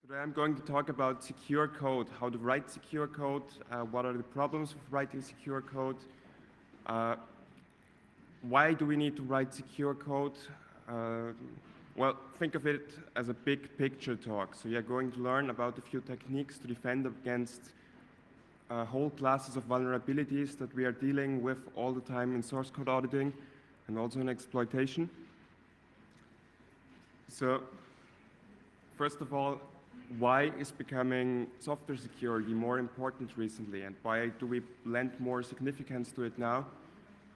Today I'm going to talk about secure code, how to write secure code, what are the problems with writing secure code, why do we need to write secure code. Well, think of it as a big picture talk. So you're going to learn about a few techniques to defend against whole classes of vulnerabilities that we are dealing with all the time in source code auditing and also in exploitation. So first of all, why is becoming software security more important recently, and why do we lend more significance to it now?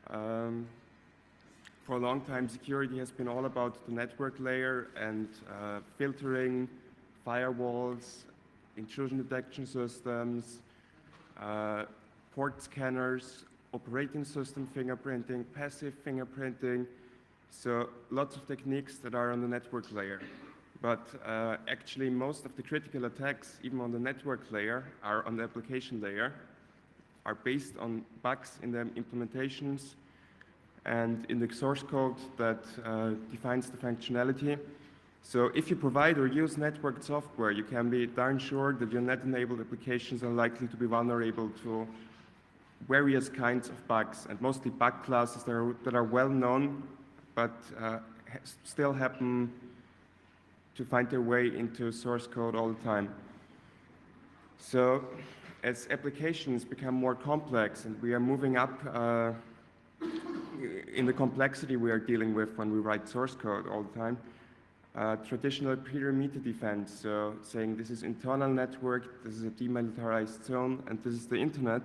For a long time, security has been all about the network layer and filtering, firewalls, intrusion detection systems, port scanners, operating system fingerprinting, passive fingerprinting. So lots of techniques that are on the network layer. But actually, most of the critical attacks, even on the network layer, are on the application layer, are based on bugs in the implementations and in the source code that defines the functionality. So if you provide or use networked software, you can be darn sure that your net-enabled applications are likely to be vulnerable to various kinds of bugs, and mostly bug classes that are well known, but still happen to find their way into source code all the time. So as applications become more complex and we are moving up in the complexity we are dealing with when we write source code all the time, traditional perimeter defense, so saying this is internal network, this is a demilitarized zone, and this is the internet,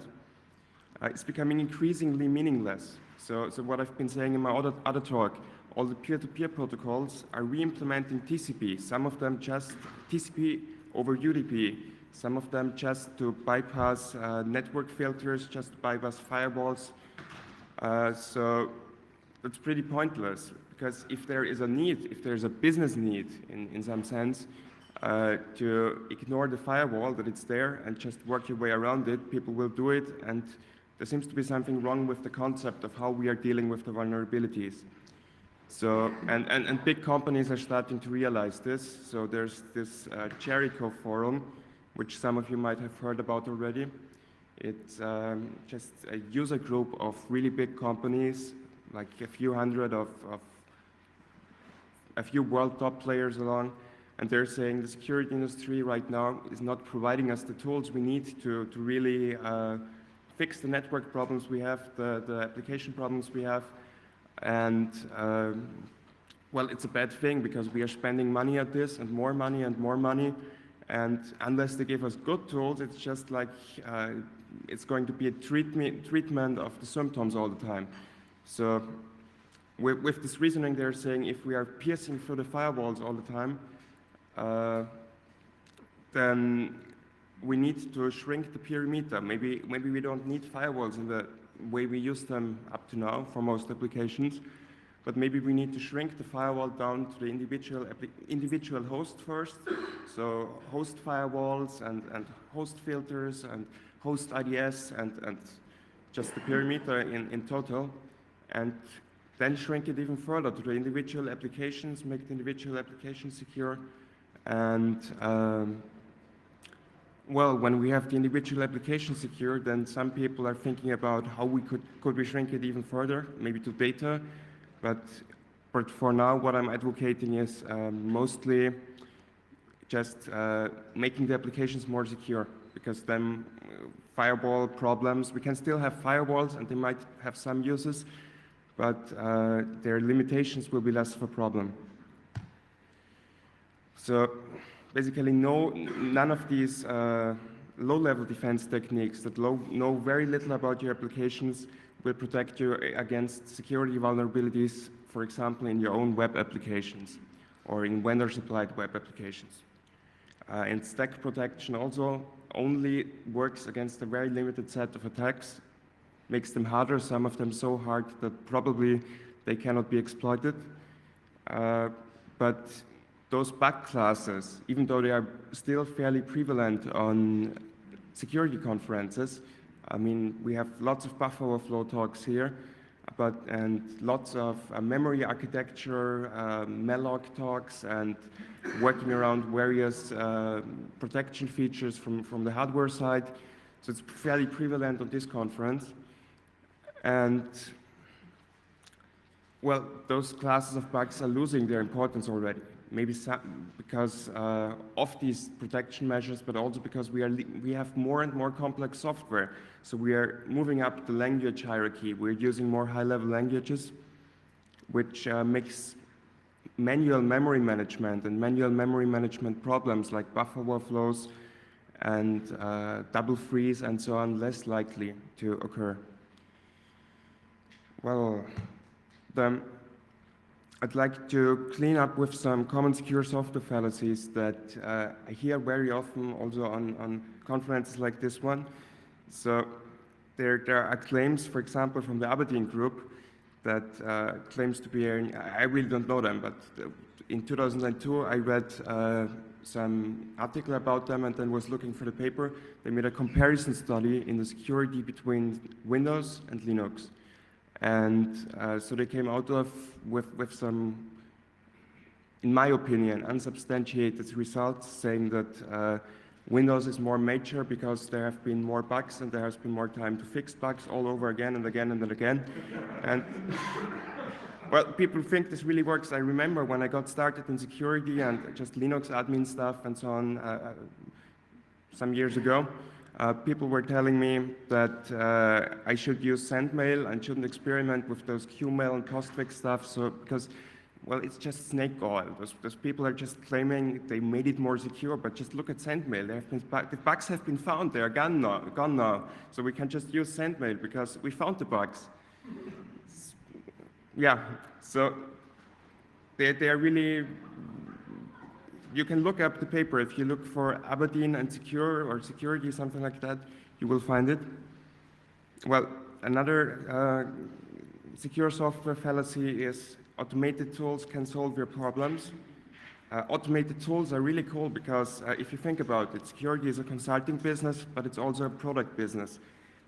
it's becoming increasingly meaningless. So what I've been saying in my other talk, all the peer-to-peer protocols are re-implementing TCP, some of them just TCP over UDP, some of them just to bypass network filters, just to bypass firewalls. So that's pretty pointless, because if there is a need, if there's a business need in some sense, to ignore the firewall, that it's there, and just work your way around it, people will do it, and there seems to be something wrong with the concept of how we are dealing with the vulnerabilities. So, and big companies are starting to realize this. So there's this Jericho forum, which some of you might have heard about already. It's just a user group of really big companies, like a few hundred of a few world top players along, and they're saying the security industry right now is not providing us the tools we need to really fix the network problems we have, the application problems we have. And well, it's a bad thing, because we are spending money at this and more money, and unless they give us good tools, it's just like it's going to be a treatment of the symptoms all the time. So with this reasoning, they're saying if we are piercing through the firewalls all the time, then we need to shrink the perimeter. Maybe we don't need firewalls in the way we use them up to now for most applications, but maybe we need to shrink the firewall down to the individual host first. So host firewalls and host filters and host IDS and just the perimeter in total, and then shrink it even further to the individual applications, make the individual applications secure. And well, when we have the individual application secure, then some people are thinking about how we could we shrink it even further, maybe to data. But for now, what I'm advocating is mostly just making the applications more secure, because then firewall problems, we can still have firewalls and they might have some uses, but their limitations will be less of a problem. So basically, none of these low-level defense techniques that know very little about your applications will protect you against security vulnerabilities, for example, in your own web applications or in vendor-supplied web applications. And stack protection also only works against a very limited set of attacks, makes them harder, some of them so hard that probably they cannot be exploited. But those bug classes, even though they are still fairly prevalent on security conferences, I mean, we have lots of buffer overflow talks here, and lots of memory architecture, malloc talks, and working around various protection features from the hardware side. So it's fairly prevalent on this conference. And well, those classes of bugs are losing their importance already. Maybe because of these protection measures, but also because we have more and more complex software. So we are moving up the language hierarchy. We're using more high-level languages, which makes manual memory management and manual memory management problems like buffer overflows and double freeze and so on less likely to occur. Well, I'd like to clean up with some common secure software fallacies that I hear very often also on conferences like this one. So there are claims, for example, from the Aberdeen group that claims to be, I really don't know them, but in 2002 I read some article about them and then was looking for the paper. They made a comparison study in the security between Windows and Linux. And so they came out with some, in my opinion, unsubstantiated results saying that Windows is more mature because there have been more bugs and there has been more time to fix bugs all over again and again and again. And well, people think this really works. I remember when I got started in security and just Linux admin stuff and so on some years ago, people were telling me that I should use sendmail and shouldn't experiment with those Qmail and postfix stuff. So because, well, it's just snake oil. Those people are just claiming they made it more secure, but just look at sendmail. The bugs have been found. They are gone now. So we can just use sendmail because we found the bugs. Yeah, so they are really, you can look up the paper. If you look for Aberdeen and secure or security, something like that, you will find it. Well, another secure software fallacy is automated tools can solve your problems. Automated tools are really cool because if you think about it, security is a consulting business, but it's also a product business.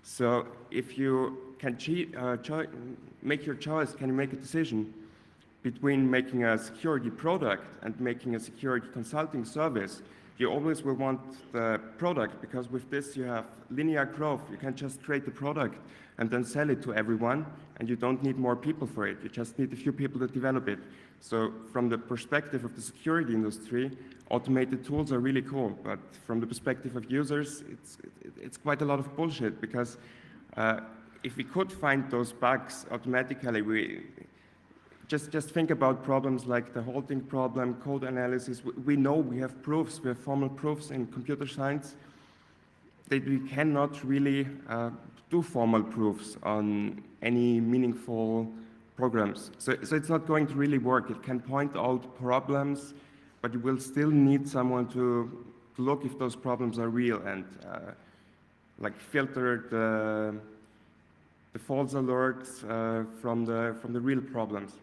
So if you can make your choice, can you make a decision between making a security product and making a security consulting service, you always will want the product because with this you have linear growth. You can just create the product and then sell it to everyone and you don't need more people for it. You just need a few people to develop it. So from the perspective of the security industry, automated tools are really cool, but from the perspective of users, it's quite a lot of bullshit because if we could find those bugs automatically, just think about problems like the halting problem, code analysis. We know we have proofs, we have formal proofs in computer science that we cannot really do formal proofs on any meaningful programs. So it's not going to really work. It can point out problems, but you will still need someone to look if those problems are real and like filter the false alerts from the real problems.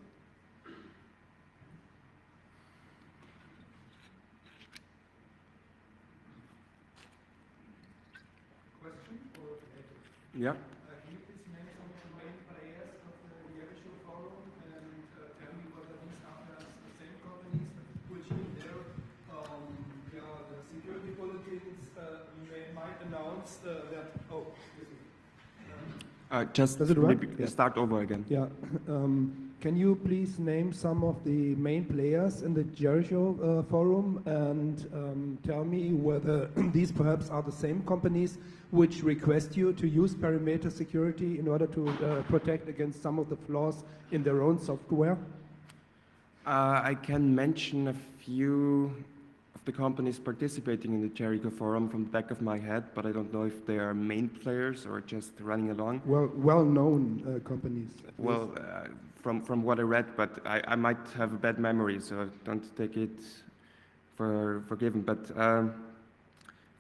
Yeah. Can you please name some of the main players of the Jericho Forum and tell me whether these are the same companies which in their the security bulletins might announce that, just Does it work? maybe start over again. Yeah. Can you please name some of the main players in the Jericho forum and tell me whether these perhaps are the same companies which request you to use perimeter security in order to protect against some of the flaws in their own software? I can mention a few of the companies participating in the Jericho forum from the back of my head, but I don't know if they are main players or just running along. Well-known companies. Well, from what I read, but I might have a bad memory, so don't take it for given. But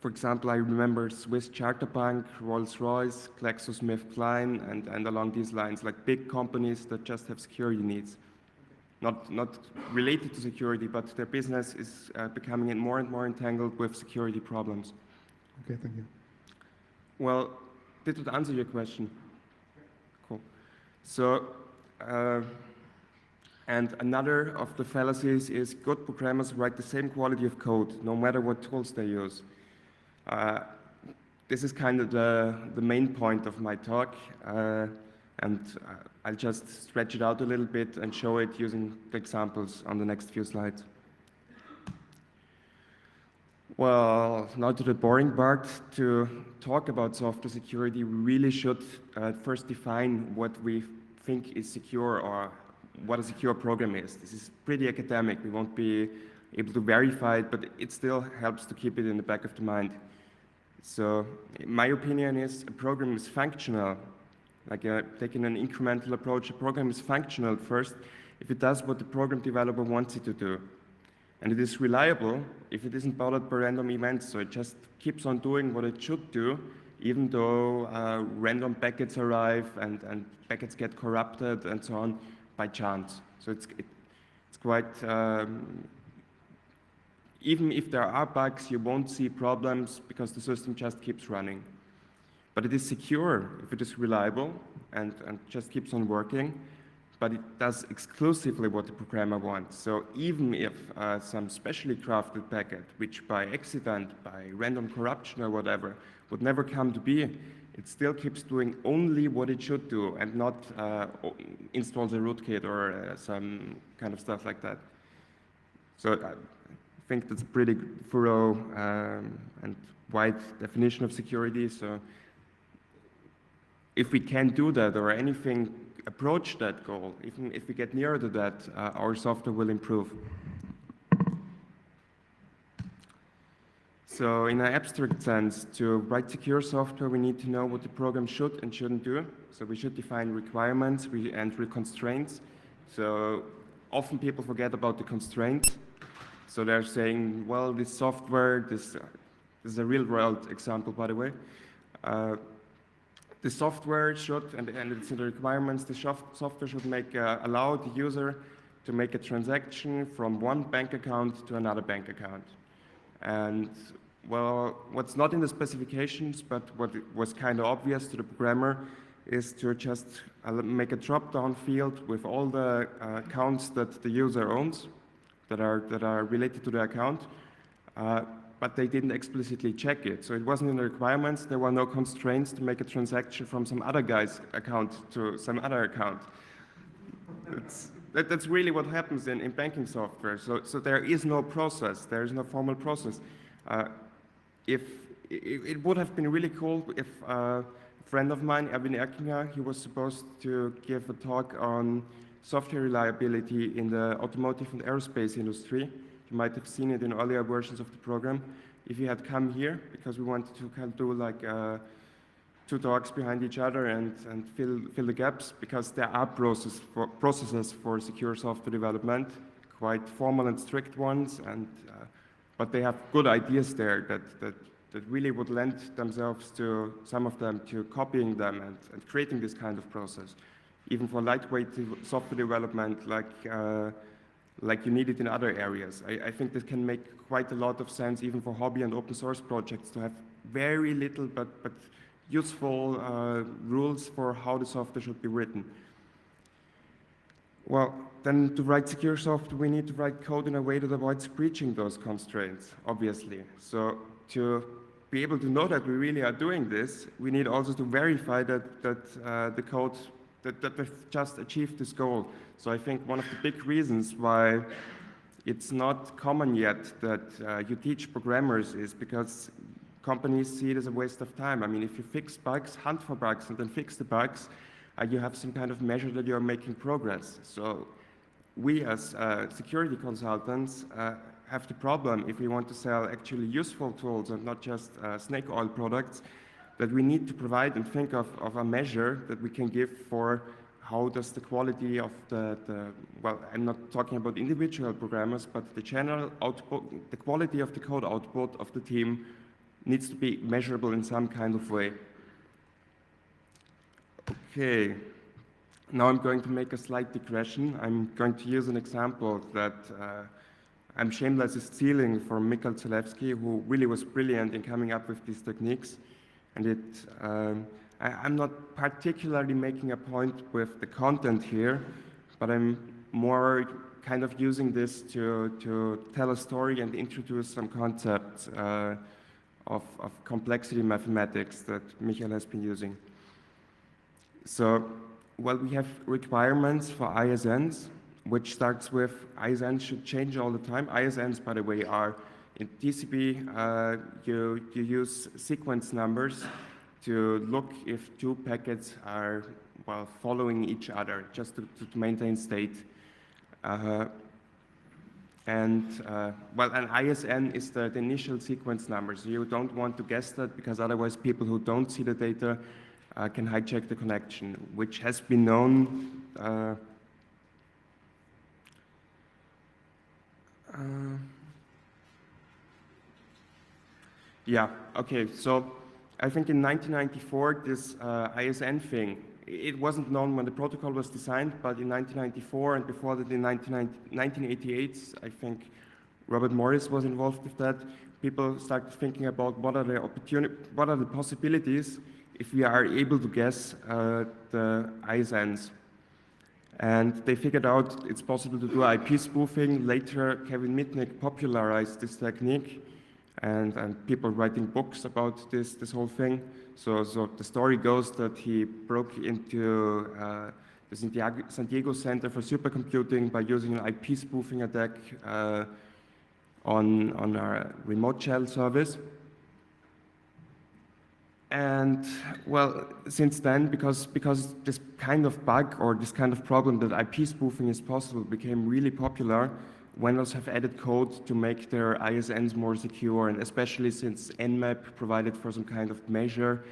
for example, I remember Swiss Charter Bank, Rolls-Royce, GlaxoSmithKline, and along these lines, like big companies that just have security needs. Not related to security, but their business is becoming more and more entangled with security problems. Okay, thank you. Well, did it answer your question? Cool. So, and another of the fallacies is good programmers write the same quality of code, no matter what tools they use. This is kind of the main point of my talk, and I'll just stretch it out a little bit and show it using the examples on the next few slides. Well, now to the boring part. To talk about software security, we really should first define what we think is secure or what a secure program is. This is pretty academic. We won't be able to verify it, but it still helps to keep it in the back of the mind. So my opinion is a program is functional. Like taking an incremental approach, a program is functional first if it does what the program developer wants it to do. And it is reliable if it isn't bothered by random events, so it just keeps on doing what it should do, even though random packets arrive and packets get corrupted and so on by chance. So it's quite, even if there are bugs, you won't see problems because the system just keeps running. But it is secure if it is reliable and just keeps on working, but it does exclusively what the programmer wants. So even if some specially crafted packet, which by accident, by random corruption or whatever, would never come to be, it still keeps doing only what it should do and not installs a rootkit or some kind of stuff like that. So I think that's a pretty thorough and wide definition of security. So if we can do that or anything approach that goal, even if we get nearer to that, our software will improve. So in an abstract sense, to write secure software, we need to know what the program should and shouldn't do. So we should define requirements and constraints. So often people forget about the constraints. So they're saying, well, this software, this is a real world example, by the way. The software should, and it's in the requirements, the software should allow the user to make a transaction from one bank account to another bank account. And well, what's not in the specifications, but what was kind of obvious to the programmer is to just make a drop-down field with all the accounts that the user owns that are related to the account. But they didn't explicitly check it. So it wasn't in the requirements. There were no constraints to make a transaction from some other guy's account to some other account. That's really what happens in banking software. So there is no process. There is no formal process. It would have been really cool if a friend of mine, Erwin Erkinger, he was supposed to give a talk on software reliability in the automotive and aerospace industry. You might have seen it in earlier versions of the program. If you had come here, because we wanted to kind of do like two talks behind each other and fill the gaps, because there are processes for secure software development, quite formal and strict ones, and but they have good ideas there that really would lend themselves to some of them to copying them and creating this kind of process, even for lightweight software development, like you need it in other areas. I think this can make quite a lot of sense even for hobby and open source projects to have very little but useful rules for how the software should be written. Well, then to write secure software, we need to write code in a way that avoids breaching those constraints, obviously. So to be able to know that we really are doing this, we need also to verify that the code that we've just achieved this goal. So I think one of the big reasons why it's not common yet that you teach programmers is because companies see it as a waste of time. I mean, if you fix bugs, hunt for bugs, and then fix the bugs, you have some kind of measure that you're making progress. So we as security consultants have the problem, if we want to sell actually useful tools and not just snake oil products, that we need to provide and think of a measure that we can give for how does the quality of well, I'm not talking about individual programmers, but the general output, the quality of the code output of the team needs to be measurable in some kind of way. Okay, now I'm going to make a slight digression. I'm going to use an example that I'm shamelessly stealing from Mikhail Zalewski, who really was brilliant in coming up with these techniques. And I'm not particularly making a point with the content here, but I'm more kind of using this to tell a story and introduce some concepts of complexity mathematics that Michael has been using. So, well, we have requirements for ISNs, which starts with ISNs should change all the time. ISNs, by the way, are in TCP, you use sequence numbers to look if two packets are, well, following each other, just to maintain state. Well, an ISN is the initial sequence number, so you don't want to guess that, because otherwise people who don't see the data can hijack the connection, which has been known. Yeah, okay, so I think in 1994, this ISN thing, it wasn't known when the protocol was designed, but in 1994 and before that in 1988, I think Robert Morris was involved with that. People started thinking about what are the possibilities if we are able to guess the ISNs. And they figured out it's possible to do IP spoofing. Later, Kevin Mitnick popularized this technique, and people writing books about this whole thing. So the story goes that he broke into the San Diego Center for Supercomputing by using an IP spoofing attack on our remote shell service. And well, since then, because this kind of bug or this kind of problem that IP spoofing is possible became really popular, vendors have added code to make their ISNs more secure, and especially since Nmap provided for some kind of measure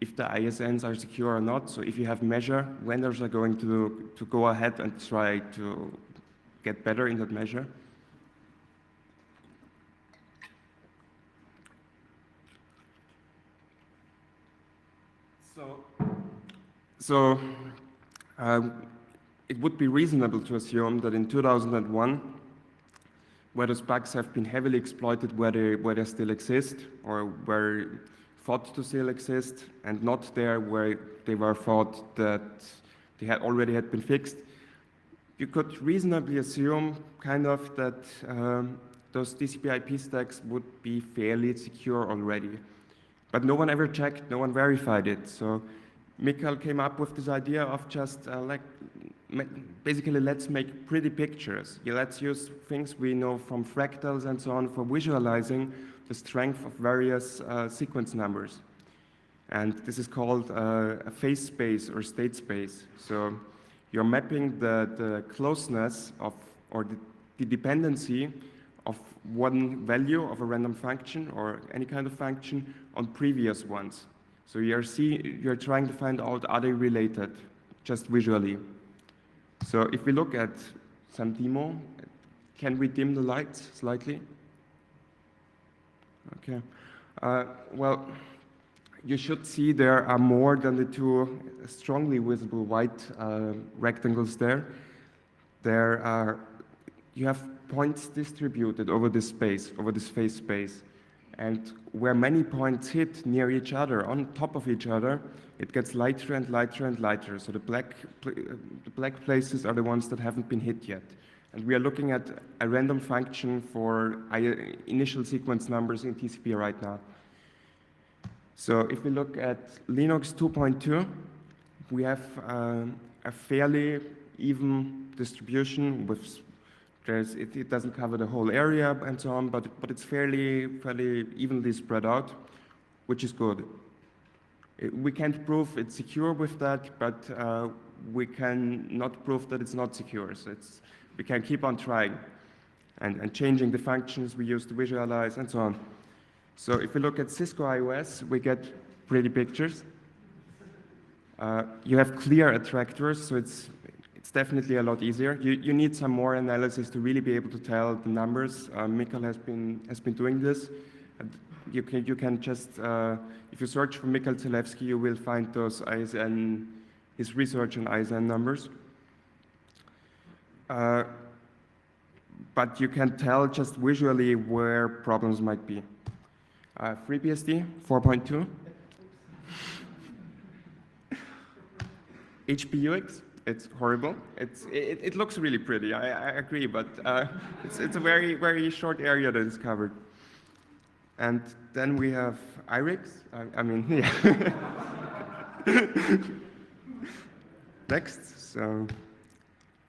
if the ISNs are secure or not. So if you have measure, vendors are going to go ahead and try to get better in that measure. So it would be reasonable to assume that in 2001, where those bugs have been heavily exploited, where they still exist, or were thought to still exist, and not there where they were thought that they had already been fixed, you could reasonably assume kind of that those TCP IP stacks would be fairly secure already. But no one ever checked, no one verified it. So Mikhail came up with this idea of just basically let's make pretty pictures. Yeah, let's use things we know from fractals and so on for visualizing the strength of various sequence numbers. And this is called a phase space or state space. So you're mapping the closeness of, or the dependency of one value of a random function or any kind of function on previous ones. So you're trying to find out, are they related, just visually. So if we look at some demo, can we dim the lights slightly? Okay. Well, you should see there are more than the two strongly visible white rectangles there. You have points distributed over this space, over this phase space. And where many points hit near each other, on top of each other, it gets lighter and lighter and lighter. So the black places are the ones that haven't been hit yet. And we are looking at a random function for initial sequence numbers in TCP right now. So if we look at Linux 2.2, we have a fairly even distribution with it doesn't cover the whole area and so on, but it's fairly evenly spread out, which is good. We can't prove it's secure with that, but we can not prove that it's not secure. So we can keep on trying and changing the functions we use to visualize and so on. So if we look at Cisco iOS, we get pretty pictures. You have clear attractors, so it's definitely a lot easier. You need some more analysis to really be able to tell the numbers. Mikhail has been doing this. You can just, if you search for Mikhail Zalewski, you will find those ISN, his research on ISN numbers. But you can tell just visually where problems might be. FreeBSD 4.2. HPUX, it's horrible. It looks really pretty, I agree, but it's a very short area that is covered. And then we have IRIX. I mean, yeah. Next, so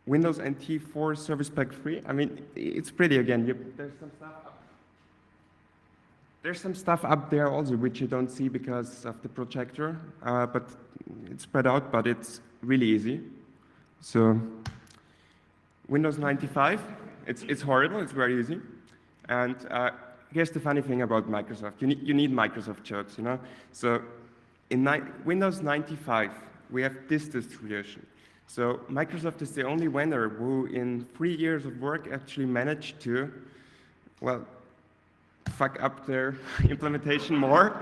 Windows NT 4 Service Pack 3. I mean, it's pretty again. There's some stuff up there also which you don't see because of the projector, but it's spread out, but it's really easy. So Windows 95, it's horrible, it's very easy. And here's the funny thing about Microsoft. You need Microsoft jokes, you know? So in Windows 95, we have this distribution. So Microsoft is the only vendor who in 3 years of work actually managed to, well, fuck up their implementation more.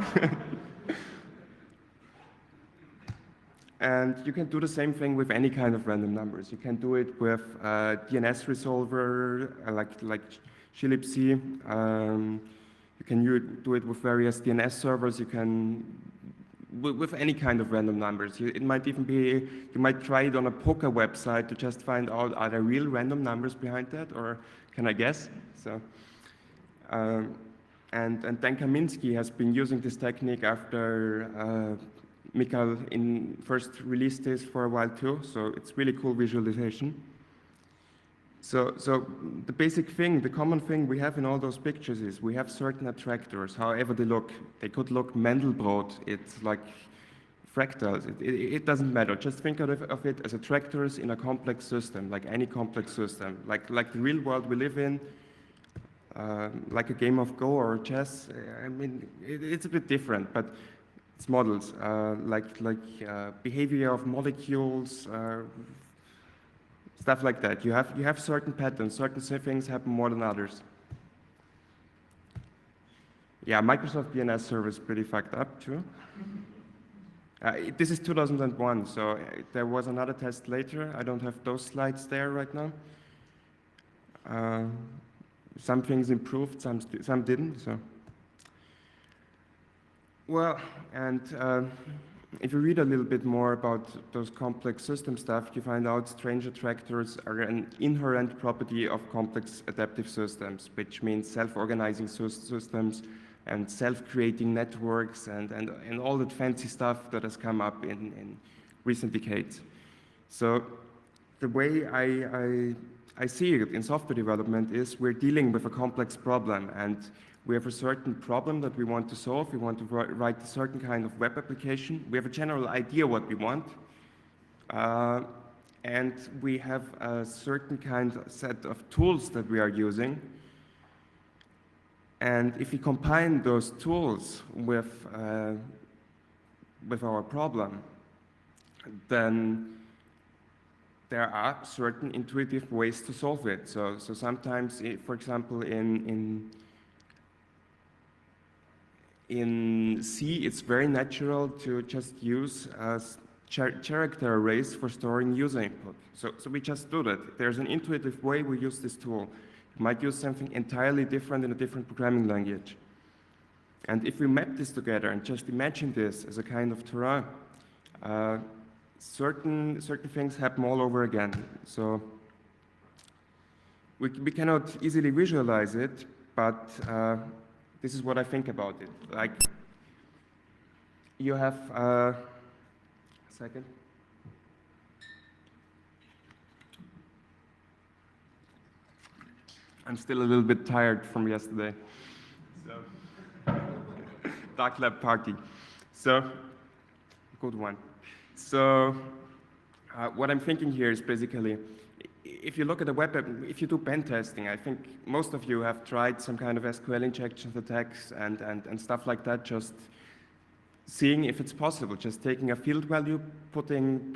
And you can do the same thing with any kind of random numbers. You can do it with DNS resolver, like glibc. You can do it with various DNS servers. You can, with any kind of random numbers. It might even be, you might try it on a poker website to just find out, are there real random numbers behind that, or can I guess? So. And Dan Kaminsky has been using this technique after Mikhail first released this for a while too, so it's really cool visualization. So the basic thing, the common thing we have in all those pictures is we have certain attractors, however they look. They could look Mandelbrot, it's like fractals, it doesn't matter. Just think of it as attractors in a complex system, like any complex system, like the real world we live in. Like a game of Go or chess, I mean, it's a bit different, but it's models, like behavior of molecules, stuff like that. You have certain patterns, certain things happen more than others. Yeah, Microsoft DNS server is pretty fucked up too. This is 2001, so there was another test later. I don't have those slides there right now. Some things improved, some didn't. So, well, and if you read a little bit more about those complex system stuff, you find out strange attractors are an inherent property of complex adaptive systems, which means self-organizing systems and self-creating networks and all that fancy stuff that has come up in recent decades. So, the way I see it in software development is we're dealing with a complex problem, and we have a certain problem that we want to solve. We want to write a certain kind of web application. We have a general idea what we want, and we have a certain kind of set of tools that we are using. And if we combine those tools with our problem, then there are certain intuitive ways to solve it. So sometimes, for example, in C, it's very natural to just use character arrays for storing user input. So we just do that. There's an intuitive way we use this tool. You might use something entirely different in a different programming language. And if we map this together and just imagine this as a kind of terrain, certain things happen all over again. So we cannot easily visualize it, but this is what I think about it. Like, you have a second. I'm still a little bit tired from yesterday. So, dark lab party. So, good one. So, what I'm thinking here is basically, if you look at the web app, if you do pen testing, I think most of you have tried some kind of SQL injection attacks and stuff like that, just seeing if it's possible, just taking a field value, putting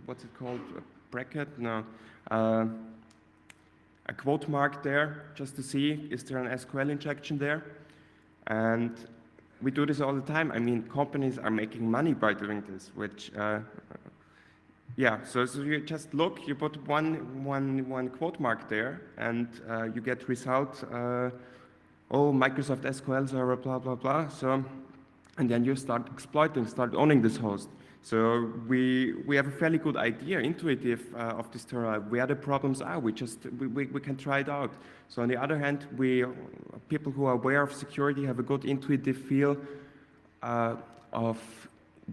what's it called, a bracket? No. A quote mark there, just to see, is there an SQL injection there? And we do this all the time. I mean, companies are making money by doing this, which, yeah, so you just look, you put one quote mark there, and you get result, oh, Microsoft SQL server, blah, blah, blah. So, and then you start exploiting, start owning this host. So we have a fairly good idea, intuitive, of this terrain, where the problems are. We can try it out. So on the other hand, people who are aware of security have a good intuitive feel of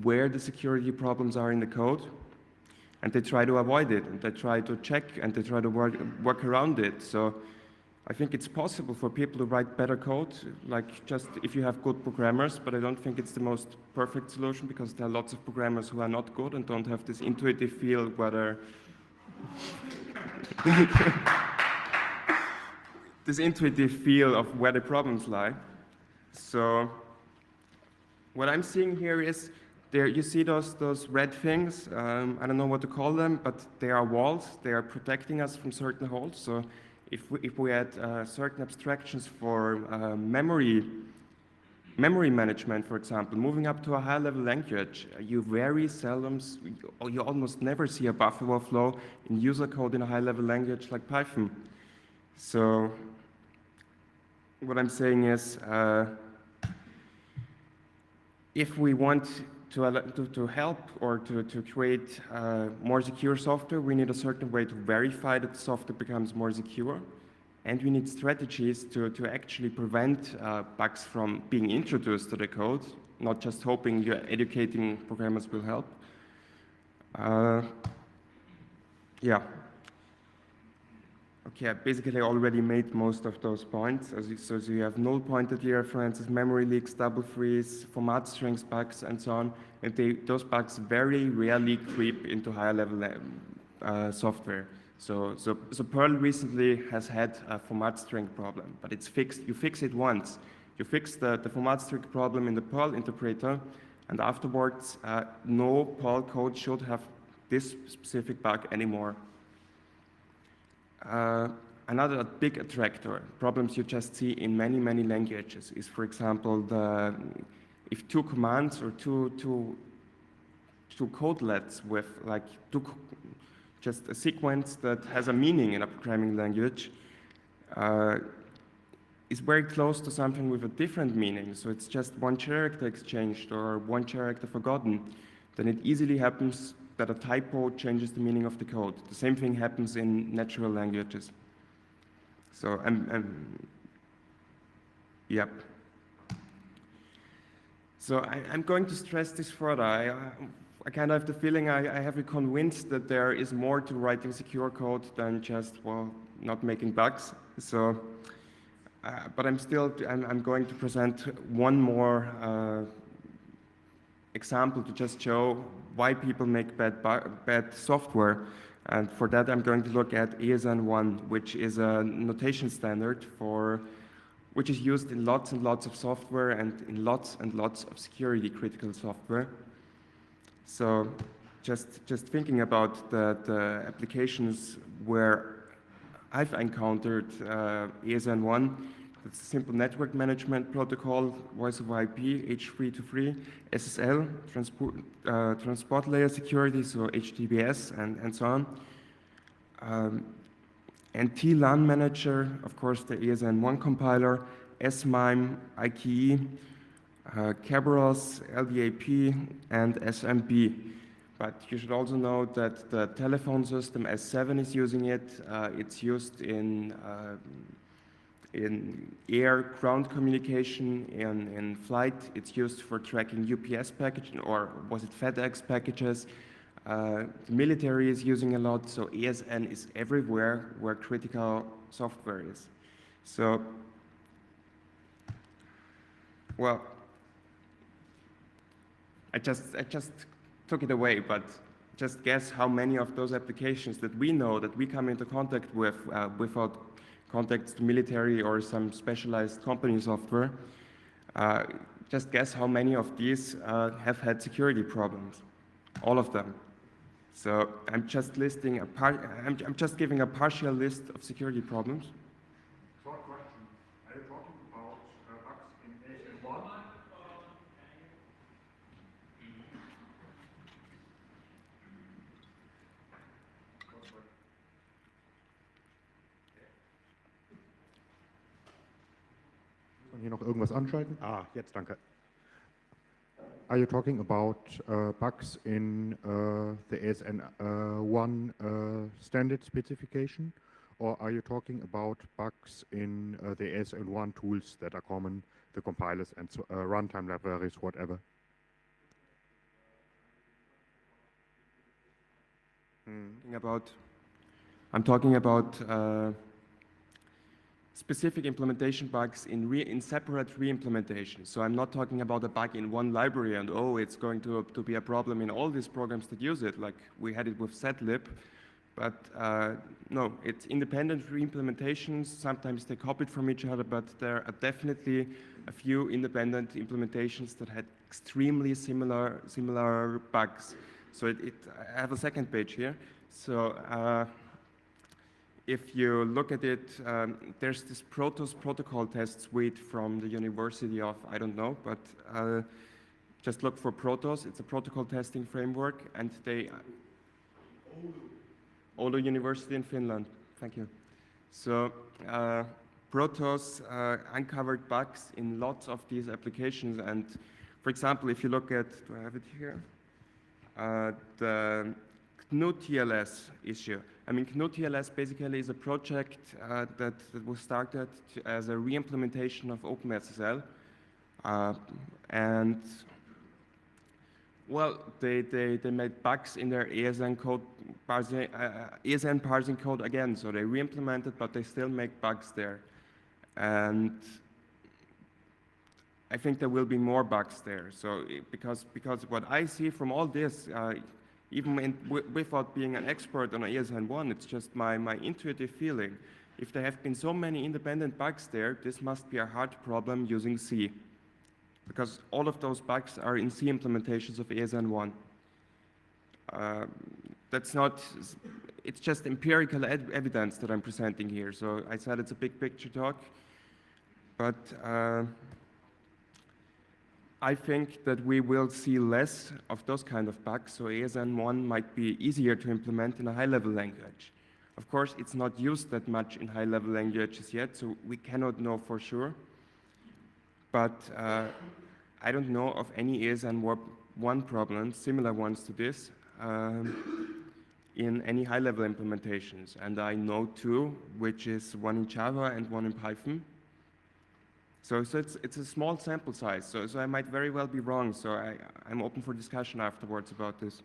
where the security problems are in the code, and they try to avoid it, and they try to check, and they try to work around it. So I think it's possible for people to write better code, like just if you have good programmers, but I don't think it's the most perfect solution because there are lots of programmers who are not good and don't have this intuitive feel whether this intuitive feel of where the problems lie. So what I'm seeing here is there you see those red things. I don't know what to call them, but they are walls. They are protecting us from certain holes. So if we had certain abstractions for memory management, for example, moving up to a high-level language, you very seldom, or you almost never see a buffer overflow in user code in a high-level language like Python. So what I'm saying is, if we want to help or to create more secure software, we need a certain way to verify that the software becomes more secure. And we need strategies to actually prevent bugs from being introduced to the code, not just hoping your educating programmers will help. Yeah. Okay, I basically already made most of those points. So you have null pointer dereferences, memory leaks, double freeze, format strings bugs, and so on. And those bugs very rarely creep into higher level software. So Perl recently has had a format string problem, but it's fixed. You fix it once. You fix the format string problem in the Perl interpreter, and afterwards, no Perl code should have this specific bug anymore. Another big attractor, problems you just see in many, many languages, is, for example, if two commands or two codelets with like just a sequence that has a meaning in a programming language is very close to something with a different meaning. So it's just one character exchanged or one character forgotten. Then it easily happens that a typo changes the meaning of the code. The same thing happens in natural languages. So yep. So I'm going to stress this further. I kind of have the feeling I have been convinced that there is more to writing secure code than just, well, not making bugs. So, but I'm going to present one more example to just show why people make bad software. And for that, I'm going to look at ESN1, which is a notation standard which is used in lots and lots of software and in lots and lots of security critical software. So just thinking about the applications where I've encountered ESN1, it's a simple network management protocol, voice over IP, H323, SSL, transport layer security, so HTTPS and so on. And TLAN manager, of course, the ESN1 compiler, SMIME, IKE, Kerberos, LDAP, and SMB. But you should also know that the telephone system S7 is using it. It's used in air-ground communication, in flight. It's used for tracking UPS packages, or was it FedEx packages. The military is using a lot, so ESN is everywhere where critical software is. So, well, I just took it away, but just guess how many of those applications that we know, that we come into contact with without contacts to military or some specialized company software, just guess how many of these have had security problems. All of them. So I'm just listing I'm just giving a partial list of security problems. Short question. Are you talking about bugs in ASN1? Muss man hier noch irgendwas anschalten? Ah, jetzt danke. Are you talking about bugs in the ASN1 standard specification, or are you talking about bugs in the ASN1 tools that are common, the compilers and so, runtime libraries, whatever? I'm talking about specific implementation bugs in separate re-implementations. So I'm not talking about a bug in one library and oh, it's going to be a problem in all these programs that use it, like we had it with setlib. But no, it's independent re-implementations. Sometimes they copied from each other, but there are definitely a few independent implementations that had extremely similar bugs. So I have a second page here. So if you look at it, there's this Protos protocol test suite from the University of, I don't know, but just look for Protos. It's a protocol testing framework, and they... Oulu University in Finland, thank you. So Protos uncovered bugs in lots of these applications, and for example, if you look at, do I have it here? The GNU-TLS issue. I mean, GNU-TLS basically is a project that was started as a re-implementation of OpenSSL, and well, they made bugs in their ASN code, ASN parsing code again. So they re-implemented, but they still make bugs there, and I think there will be more bugs there. So because what I see from all this, even without being an expert on ASN1, it's just my intuitive feeling. If there have been so many independent bugs there, this must be a hard problem using C, because all of those bugs are in C implementations of ASN1. That's not, it's just empirical evidence that I'm presenting here. So I said it's a big picture talk, but I think that we will see less of those kind of bugs, so ASN1 might be easier to implement in a high-level language. Of course, it's not used that much in high-level languages yet, so we cannot know for sure. But I don't know of any ASN1 problems, similar ones to this, in any high-level implementations. And I know two, which is one in Java and one in Python. So it's a small sample size, so I might very well be wrong, so I'm open for discussion afterwards about this.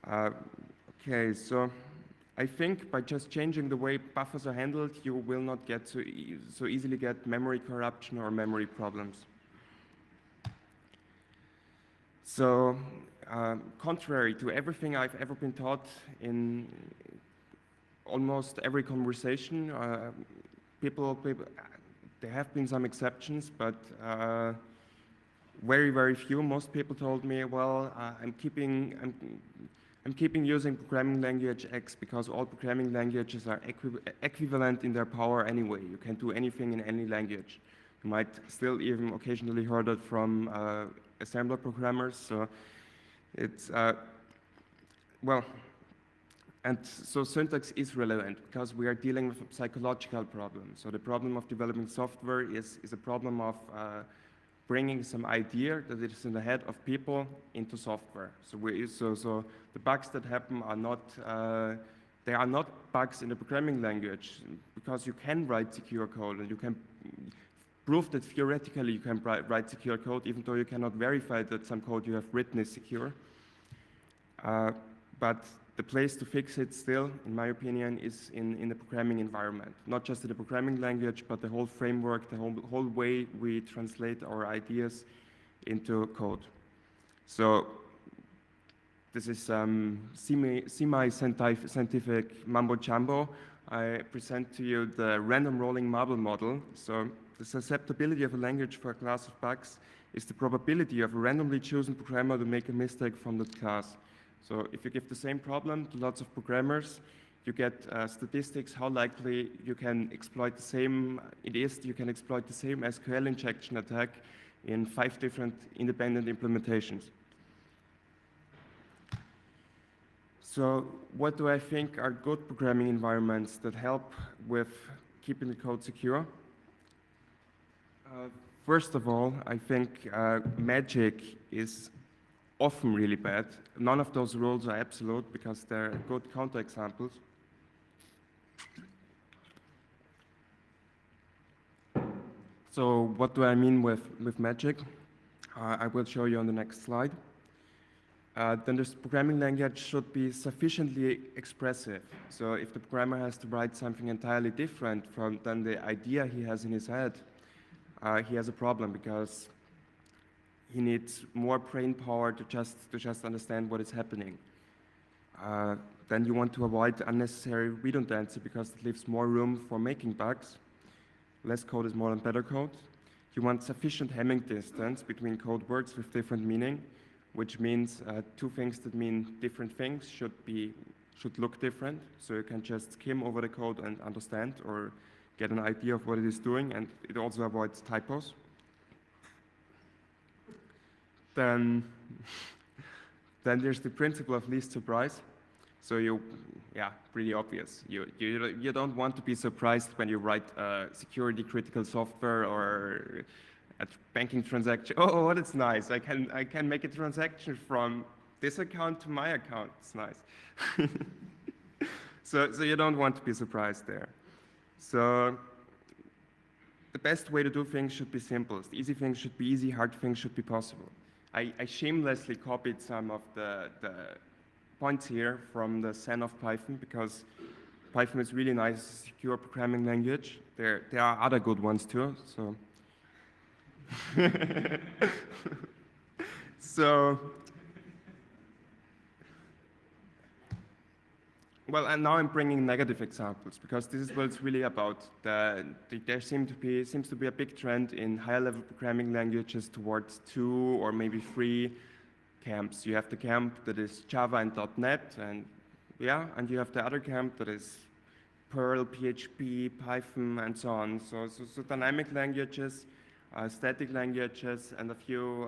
Okay, so I think by just changing the way buffers are handled, you will not get so easily get memory corruption or memory problems. So, contrary to everything I've ever been taught in almost every conversation, there have been some exceptions, but very few. Most people told me, well, I'm keeping using programming language X because all programming languages are equivalent in their power anyway. You can do anything in any language. You might still even occasionally heard it from assembler programmers. So it's well. And so syntax is relevant because we are dealing with psychological problems. So the problem of developing software is a problem of bringing some idea that is in the head of people into software. So the bugs that happen are not they are not bugs in the programming language, because you can write secure code and you can prove that theoretically you can write secure code, even though you cannot verify that some code you have written is secure. But the place to fix it still, in my opinion, is in the programming environment. Not just in the programming language, but the whole framework, the whole way we translate our ideas into code. So this is semi-scientific mumbo-jumbo. I present to you the random rolling marble model. So the susceptibility of a language for a class of bugs is the probability of a randomly chosen programmer to make a mistake from that class. So if you give the same problem to lots of programmers, you get statistics how likely you can exploit the same, you can exploit the same SQL injection attack in 5 different independent implementations. So what do I think are good programming environments that help with keeping the code secure? First of all, I think magic is often really bad. None of those rules are absolute because they're good counterexamples. So what do I mean with magic? I will show you on the next slide. Then this programming language should be sufficiently expressive. So if the programmer has to write something entirely different than the idea he has in his head, he has a problem because he needs more brain power to just understand what is happening. Then you want to avoid unnecessary redundancy because it leaves more room for making bugs. Less code is more than better code. You want sufficient Hamming distance between code words with different meaning, which means two things that mean different things should look different. So you can just skim over the code and understand or get an idea of what it is doing, and it also avoids typos. Then there's the principle of least surprise. So pretty obvious. You don't want to be surprised when you write security critical software or a banking transaction. Oh, that's nice. I can make a transaction from this account to my account. It's nice. So you don't want to be surprised there. So the best way to do things should be simple. The easy things should be easy, hard things should be possible. I shamelessly copied some of the points here from the Zen of Python because Python is really nice, secure programming language. There are other good ones too. So, well, and now I'm bringing negative examples because this is what it's really about. There seems to be a big trend in higher level programming languages towards 2 or maybe 3 camps. You have the camp that is Java and .NET, and you have the other camp that is Perl, PHP, Python, and so on. So dynamic languages, static languages, and a few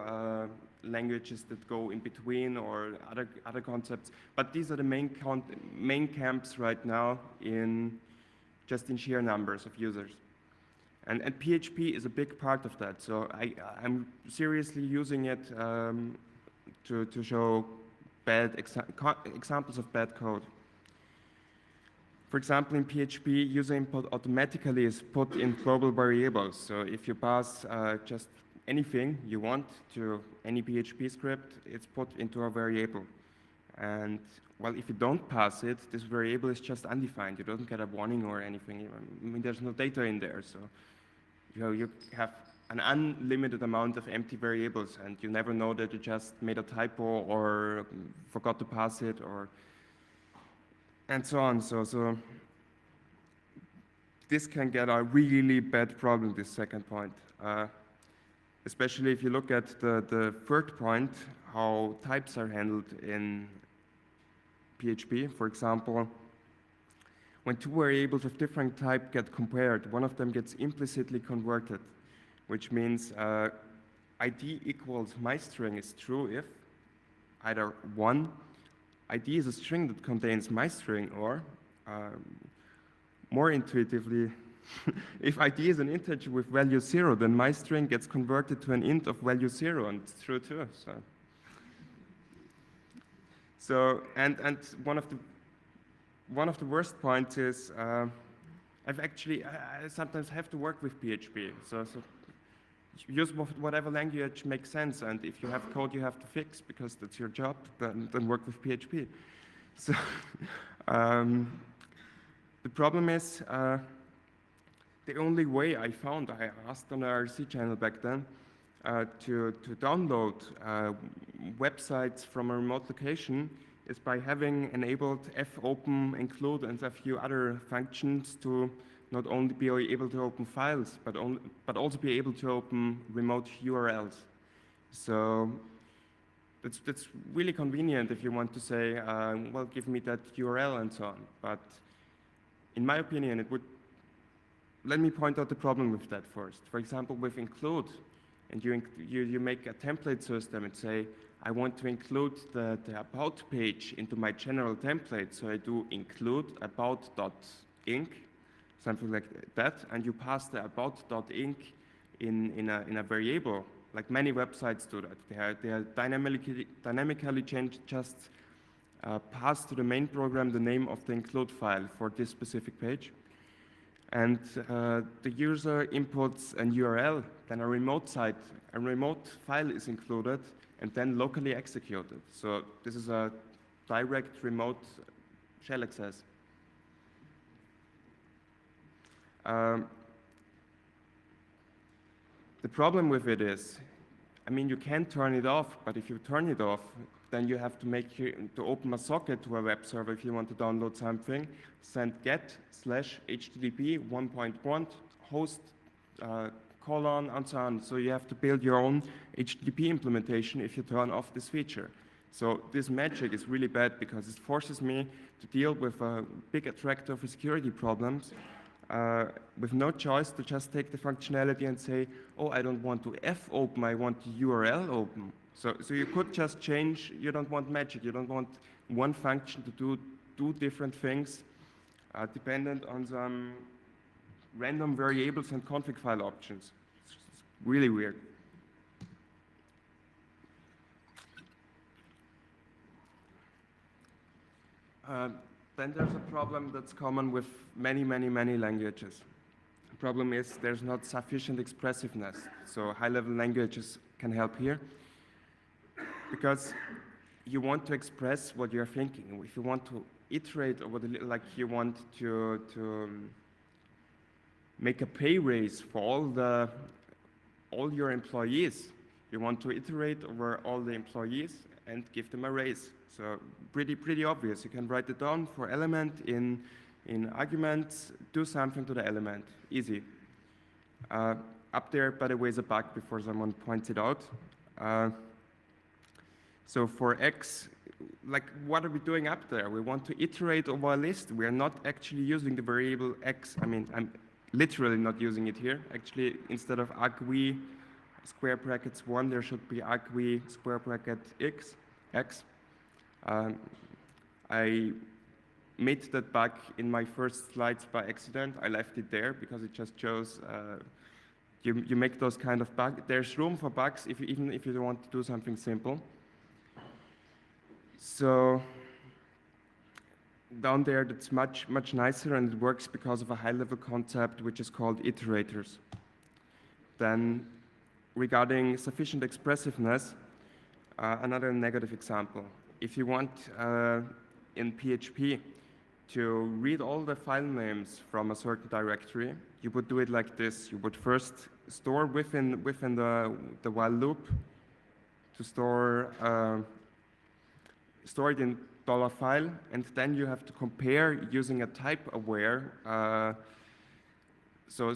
languages that go in between or other concepts. But these are the main camps right now in sheer numbers of users. And PHP is a big part of that. So I'm seriously using it to show bad examples of bad code. For example, in PHP, user input automatically is put in global variables. So if you pass just anything you want to any PHP script, it's put into a variable. And well, if you don't pass it, this variable is just undefined. You don't get a warning or anything. I mean, there's no data in there. So you have an unlimited amount of empty variables, and you never know that you just made a typo or forgot to pass it, and so on. So this can get a really bad problem, this second point. Especially if you look at the third point, how types are handled in PHP. For example, when two variables of different type get compared, one of them gets implicitly converted, which means ID equals myString is true if either 1, ID is a string that contains myString, or more intuitively, if ID is an integer with value 0, then myString gets converted to an int of value 0, and it's true too. So and one of the worst points is I sometimes have to work with PHP. So use whatever language makes sense, and if you have code you have to fix because that's your job, then work with PHP. So the problem is the only way I found, I asked on our RC channel back then, to download websites from a remote location is by having enabled fopen, include, and a few other functions to not only be able to open files, but also be able to open remote URLs. So that's really convenient if you want to say, well, give me that URL and so on. But in my opinion, it would. Let me point out the problem with that first. For example, with include, and you make a template system and say, I want to include the about page into my general template, so I do include about.inc, something like that, and you pass the about.inc in a variable, like many websites do that. They are dynamically changed, just pass to the main program the name of the include file for this specific page. And the user inputs an URL, then a remote file is included, and then locally executed. So this is a direct remote shell access. The problem with it is, I mean, you can turn it off, but if you turn it off, then you have to open a socket to a web server if you want to download something, send get/http 1.1 host colon and so on. So you have to build your own HTTP implementation if you turn off this feature. So this magic is really bad because it forces me to deal with a big attractor for security problems with no choice to just take the functionality and say, oh, I don't want to F open, I want the URL open. So you could just change, you don't want magic, you don't want one function to do different things dependent on some random variables and config file options. It's really weird. Then there's a problem that's common with many languages. The problem is there's not sufficient expressiveness. So high-level languages can help here because you want to express what you're thinking. If you want to iterate over like you want to make a pay raise for all your employees, you want to iterate over all the employees and give them a raise. So pretty obvious. You can write it down for element in arguments, do something to the element, easy. Up there, by the way, is a bug before someone points it out. So for X, like what are we doing up there? We want to iterate over a list. We are not actually using the variable X. I mean, I'm literally not using it here. Actually, instead of argv square brackets 1, there should be argv square bracket x. I made that bug in my first slides by accident. I left it there because it just shows you make those kind of bugs. There's room for bugs even if you don't want to do something simple. So down there, that's much nicer, and it works because of a high-level concept which is called iterators. Then regarding sufficient expressiveness, another negative example. If you want in PHP to read all the file names from a certain directory, you would do it like this. You would first store within the while loop to store it in $file, and then you have to compare using a type aware. So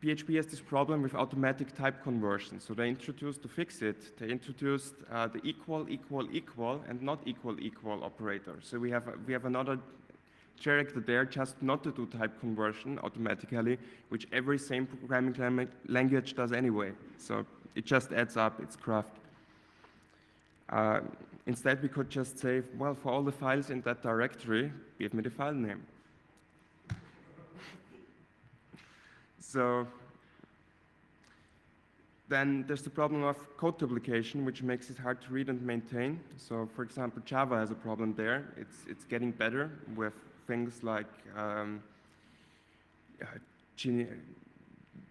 PHP has this problem with automatic type conversion. So they introduced, to fix it, they introduced the equal and not equal operator. So we have another character there just not to do type conversion automatically, which every same programming language does anyway. So it just adds up, it's craft. Instead, we could just say, well, for all the files in that directory, give me the file name. So then there's the problem of code duplication, which makes it hard to read and maintain. So for example, Java has a problem there. It's getting better with things like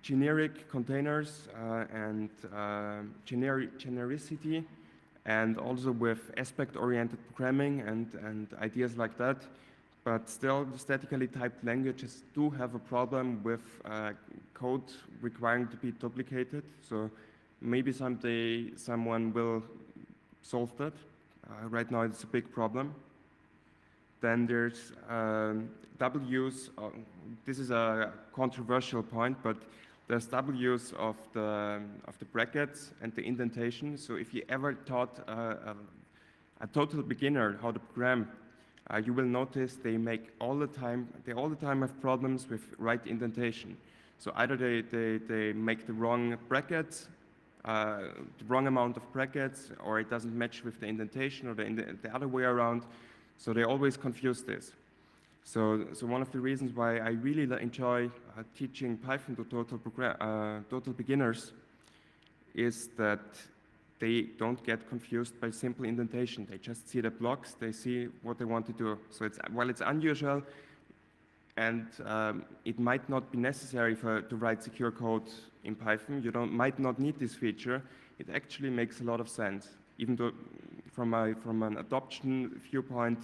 generic containers and genericity, and also with aspect-oriented programming and ideas like that. But still, the statically typed languages do have a problem with code requiring to be duplicated. So maybe someday someone will solve that. Right now, it's a big problem. Then there's double use. This is a controversial point, but there's double use of the brackets and the indentation. So if you ever taught a total beginner how to program, you will notice they all the time have problems with right indentation. So either they make the wrong brackets, the wrong amount of brackets, or it doesn't match with the indentation, or the other way around. So they always confuse this. So one of the reasons why I really enjoy teaching Python to total beginners is that they don't get confused by simple indentation. They just see the blocks, they see what they want to do. So while it's unusual and it might not be necessary to write secure code in Python, you might not need this feature, it actually makes a lot of sense. Even though from an adoption viewpoint,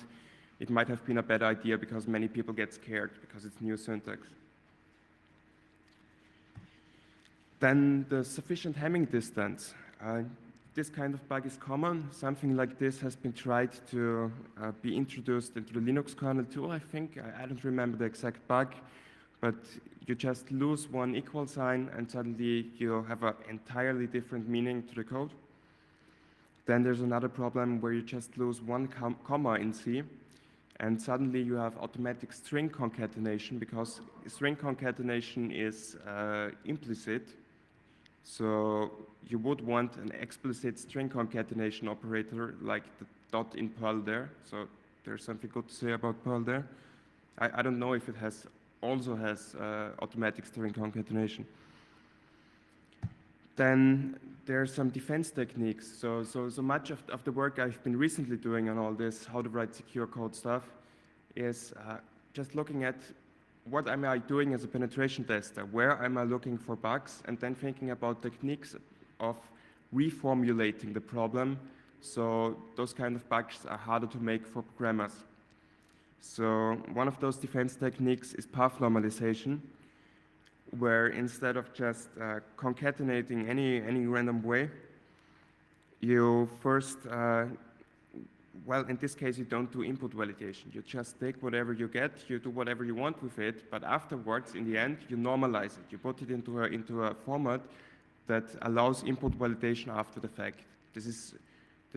it might have been a bad idea because many people get scared because it's new syntax. Then the sufficient Hamming distance. This kind of bug is common. Something like this has been tried to be introduced into the Linux kernel too, I think. I don't remember the exact bug, but you just lose one equal sign and suddenly you have an entirely different meaning to the code. Then there's another problem where you just lose one comma in C, and suddenly you have automatic string concatenation because string concatenation is implicit. So you would want an explicit string concatenation operator like the dot in Perl there. So there's something good to say about Perl there. I don't know if it also has automatic string concatenation. Then there are some defense techniques. So much of the work I've been recently doing on all this, how to write secure code stuff, is just looking at what am I doing as a penetration tester? Where am I looking for bugs? And then thinking about techniques of reformulating the problem. So those kind of bugs are harder to make for programmers. So one of those defense techniques is path normalization, where instead of just concatenating any random way, you first, well, in this case, you don't do input validation. You just take whatever you get, you do whatever you want with it, but afterwards, in the end, you normalize it. You put it into a format that allows input validation after the fact. This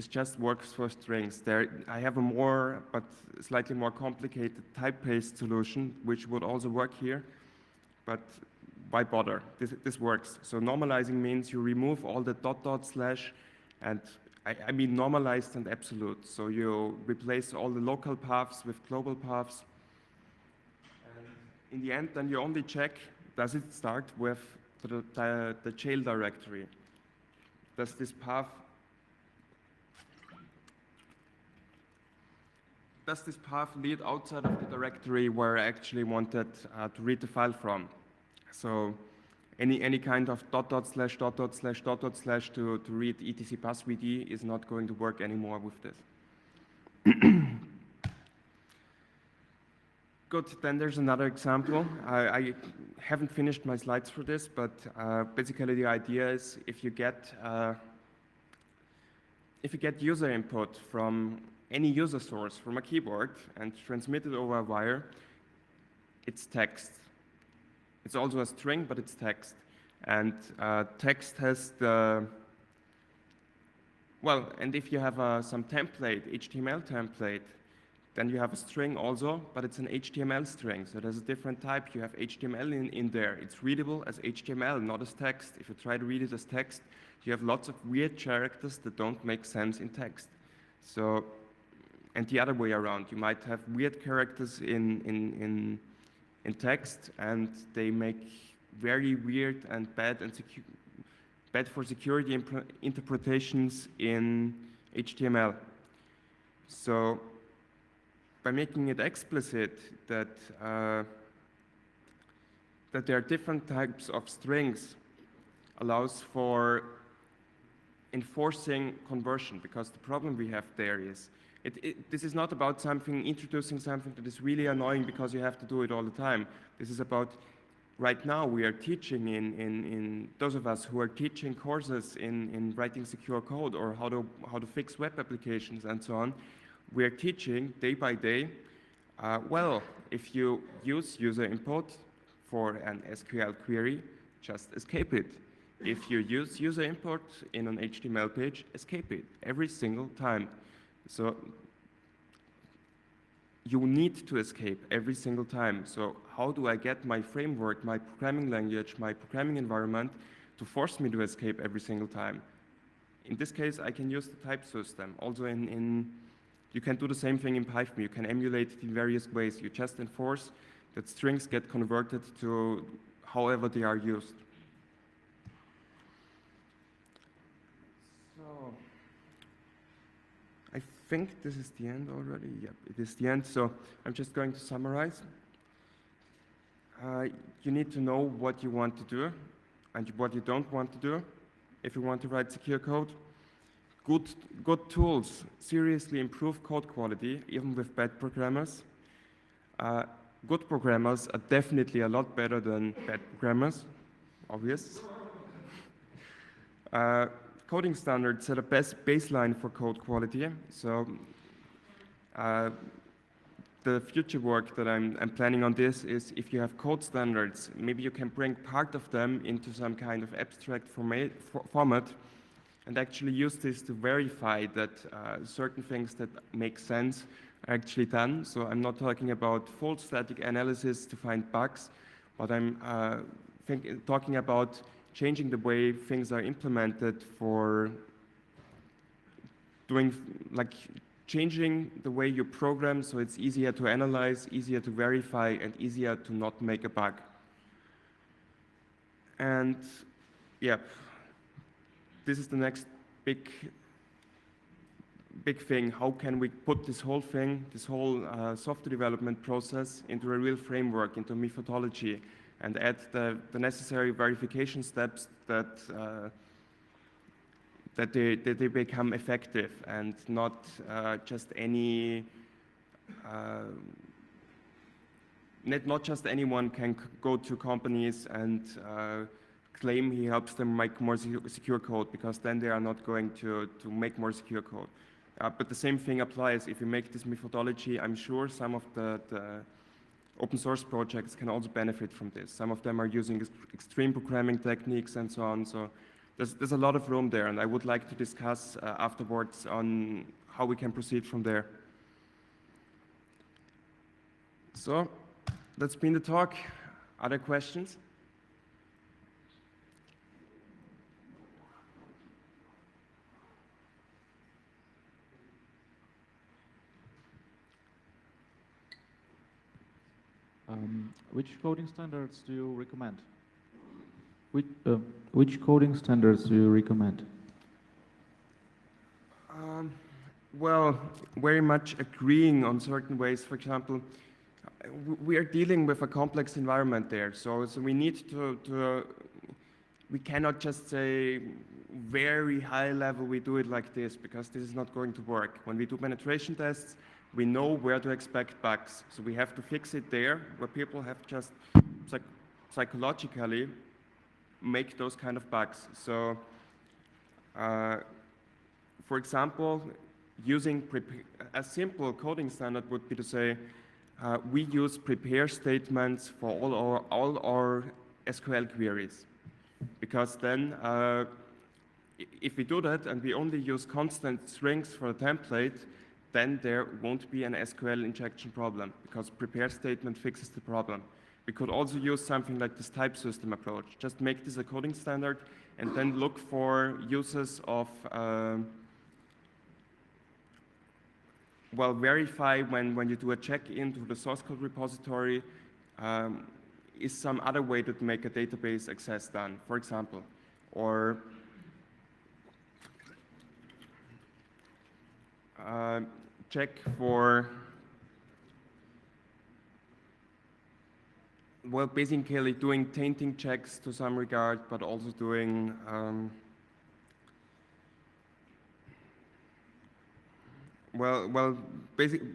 just works for strings. I have a more, but slightly more complicated type-based solution, which would also work here, but why bother? This works. So normalizing means you remove all the dot slash, and I mean normalized and absolute. So you replace all the local paths with global paths. And in the end, then you only check, does it start with the jail directory? Does this path lead outside of the directory where I actually wanted to read the file from? So any kind of dot slash to read etc passvd is not going to work anymore with this. Good, then there's another example. I haven't finished my slides for this, but basically the idea is if you get user input from any user source from a keyboard and transmit it over a wire, it's text. It's also a string, but it's text. And text has and if you have some template, HTML template, then you have a string also, but it's an HTML string. So there's a different type. You have HTML in there. It's readable as HTML, not as text. If you try to read it as text, you have lots of weird characters that don't make sense in text. So, and the other way around, you might have weird characters in text, and they make very weird and bad for security interpretations in HTML. So by making it explicit that there are different types of strings allows for enforcing conversion, because the problem we have there is this is not about introducing something that is really annoying because you have to do it all the time. This is about, right now we are teaching in those of us who are teaching courses in writing secure code or how to fix web applications and so on. We are teaching day by day, well, if you use user input for an SQL query, just escape it. If you use user input in an HTML page, escape it every single time. So you need to escape every single time. So how do I get my framework, my programming language, my programming environment to force me to escape every single time? In this case, I can use the type system. Also in You can do the same thing in Python. You can emulate it in various ways. You just enforce that strings get converted to however they are used. So I think this is the end already. Yep, it is the end. So I'm just going to summarize. You need to know what you want to do and what you don't want to do if you want to write secure code. Good tools seriously improve code quality, even with bad programmers. Good programmers are definitely a lot better than bad programmers, obvious. Coding standards set a best baseline for code quality. So the future work that I'm planning on this is if you have code standards, maybe you can bring part of them into some kind of abstract format and actually use this to verify that certain things that make sense are actually done. So I'm not talking about full static analysis to find bugs, but I'm talking about changing the way things are implemented for doing, like, changing the way you program so it's easier to analyze, easier to verify, and easier to not make a bug. And yeah, this is the next big thing. How can we put this whole thing, this whole software development process into a real framework, into methodology, and add the necessary verification steps that they become effective and not just any not just anyone can go to companies and claim he helps them make more secure code, because then they are not going to make more secure code. But the same thing applies. If you make this methodology, I'm sure some of the open source projects can also benefit from this. Some of them are using extreme programming techniques and so on. So there's a lot of room there, and I would like to discuss afterwards on how we can proceed from there. So that's been the talk. Other questions? Which coding standards do you recommend? Which coding standards do you recommend? Well, very much agreeing on certain ways. For example, we are dealing with a complex environment there, so we need to we cannot just say very high level we do it like this, because this is not going to work. When we do penetration tests, we know where to expect bugs, so we have to fix it there where people have just psychologically make those kind of bugs. So for example, using a simple coding standard would be to say we use prepare statements for all our SQL queries, because then if we do that and we only use constant strings for a template, then there won't be an SQL injection problem, because prepare statement fixes the problem. We could also use something like this type system approach. Just make this a coding standard and then look for uses of, well, verify when you do a check into the source code repository, is some other way to make a database access done, for example. Or check for, well, basically doing tainting checks to some regard, but also doing basically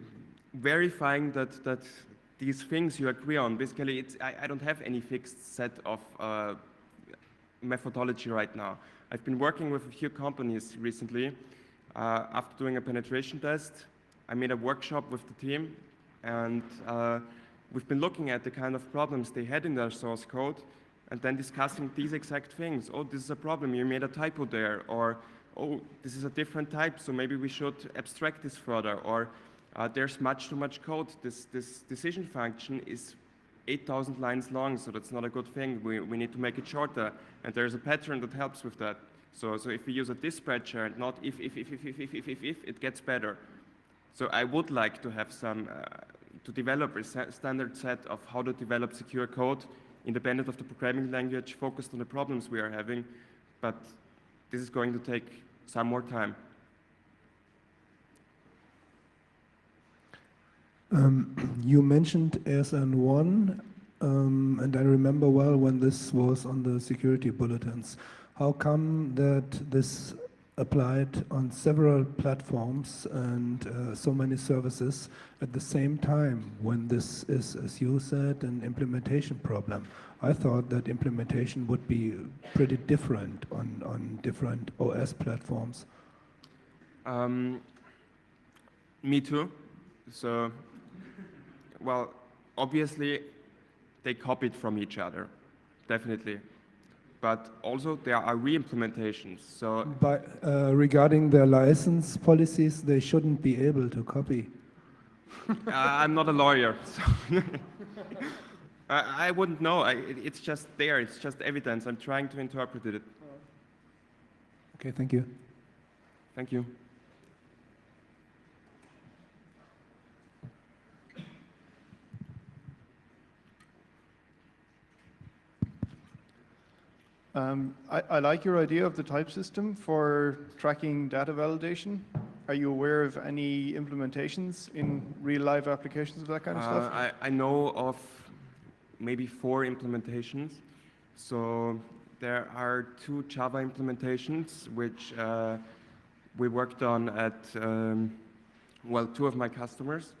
verifying that these things you agree on. Basically, I don't have any fixed set of methodology right now. I've been working with a few companies recently. After doing a penetration test, I made a workshop with the team, and we've been looking at the kind of problems they had in their source code and then discussing these exact things. Oh, this is a problem, you made a typo there, or oh, this is a different type, so maybe we should abstract this further, or there's too much code. This decision function is 8,000 lines long, so that's not a good thing. We need to make it shorter, and there's a pattern that helps with that. So if we use a dispatcher and not if, it gets better. So I would like to have to develop a standard set of how to develop secure code independent of the programming language, focused on the problems we are having, but this is going to take some more time. You mentioned ASN1, and I remember well when this was on the security bulletins. How come that this applied on several platforms and so many services at the same time when this is, as you said, an implementation problem? I thought that implementation would be pretty different on different OS platforms. Me too. So, well, obviously they copied from each other, definitely. But also there are re-implementations. So, But regarding their license policies, they shouldn't be able to copy. I'm not a lawyer, so I wouldn't know. It's just there. It's just evidence. I'm trying to interpret it. Okay, thank you. Thank you. I like your idea of the type system for tracking data validation. Are you aware of any implementations in real life applications of that kind of stuff? I know of maybe 4 implementations. So there are 2 Java implementations which we worked on at, well, 2 of my customers.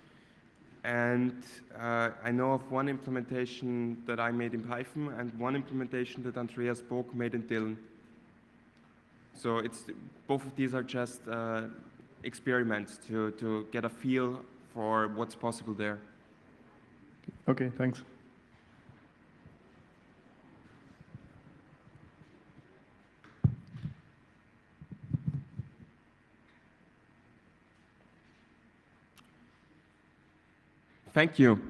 And I know of 1 implementation that I made in Python and 1 implementation that Andreas Bog made in Dylan. So both of these are just experiments to get a feel for what's possible there. Okay, thanks. Thank you.